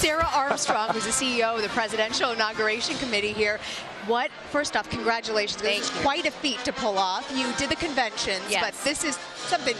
Sara Armstrong, who's the CEO of the Presidential Inauguration Committee here. First off, congratulations. This is quite a feat to pull off. You did the conventions, but this is something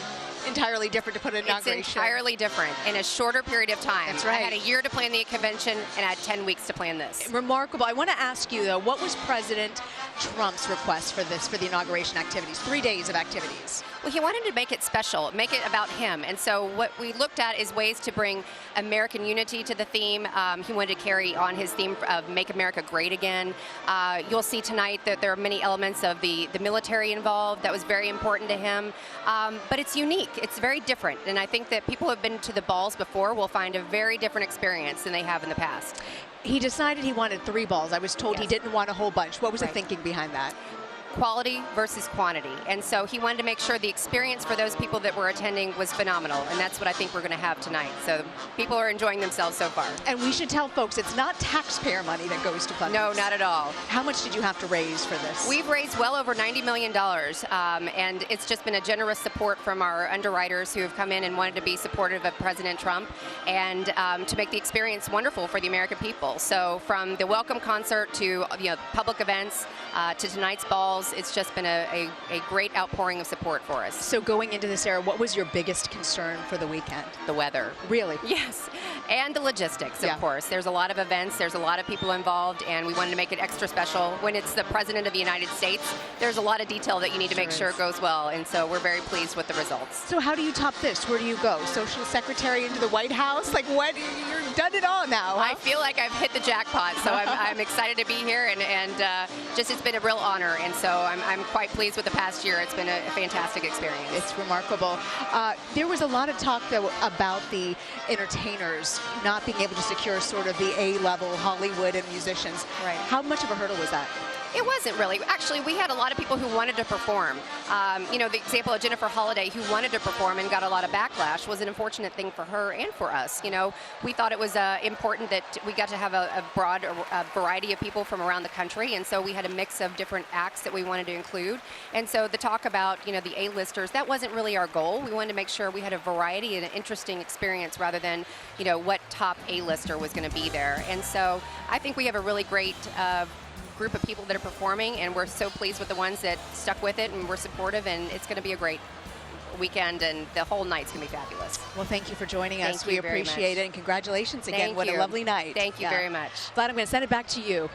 entirely different to put an inauguration. It's entirely different in a shorter period of time. That's right. I had a year to plan the convention and I had 10 weeks to plan this. Remarkable. I want to ask you, though, what was President Trump's request for this, for the inauguration activities? 3 days of activities. Well, he wanted to make it special, make it about him. And so what we looked at is ways to bring American unity to the theme. He wanted to carry on his theme of Make America Great Again. You'll see tonight that there are many elements of the military involved. That was very important to him. But it's unique. It's very different. And I think that people who have been to the balls before will find a very different experience than they have in the past. He decided he wanted 3 balls. I was told he didn't want a whole bunch. What was the thinking behind that? Quality versus quantity. And so he wanted to make sure the experience for those people that were attending was phenomenal. And that's what I think we're going to have tonight. So people are enjoying themselves so far. And we should tell folks it's not taxpayer money that goes to fund No, this. not at all. How much did you have to raise for this? We've raised well over $90 million. And it's just been a generous support from our underwriters who have come in and wanted to be supportive of President Trump and to make the experience wonderful for the American people. So from the welcome concert to public events to tonight's balls, it's just been a great outpouring of support for us. So going into this era, what was your biggest concern for the weekend? The weather. Really? Yes. And the logistics, of course. There's a lot of events, there's a lot of people involved, and we wanted to make it extra special. When it's the President of the United States, there's a lot of detail that you need to make sure goes well, and so we're very pleased with the results. So how do you top this? Where do you go? Social secretary into the White House? Like what? You've done it all now. Huh? I feel like I've hit the jackpot, so I'm excited to be here, and just it's been a real honor, and so I'm quite pleased with the past year. It's been a fantastic experience. It's remarkable. There was a lot of talk, though, about the entertainers not being able to secure sort of the A-level Hollywood and musicians. Right. How much of a hurdle was that? It wasn't really. Actually, we had a lot of people who wanted to perform. The example of Jennifer Holliday, who wanted to perform and got a lot of backlash, was an unfortunate thing for her and for us. We thought it was important that we got to have a broad variety of people from around the country, and so we had a mix of different acts that we wanted to include. And so the talk about, the A-listers, that wasn't really our goal. We wanted to make sure we had a variety and an interesting experience rather than, what top A-lister was going to be there. And so I think we have a really great group of people that are performing, and we're so pleased with the ones that stuck with it and were supportive, and it's going to be a great weekend, and the whole night's going to be fabulous. Well, thank you for joining us. We appreciate it, and congratulations again. What a lovely night. Thank you very much. Vlad, I'm going to send it back to you.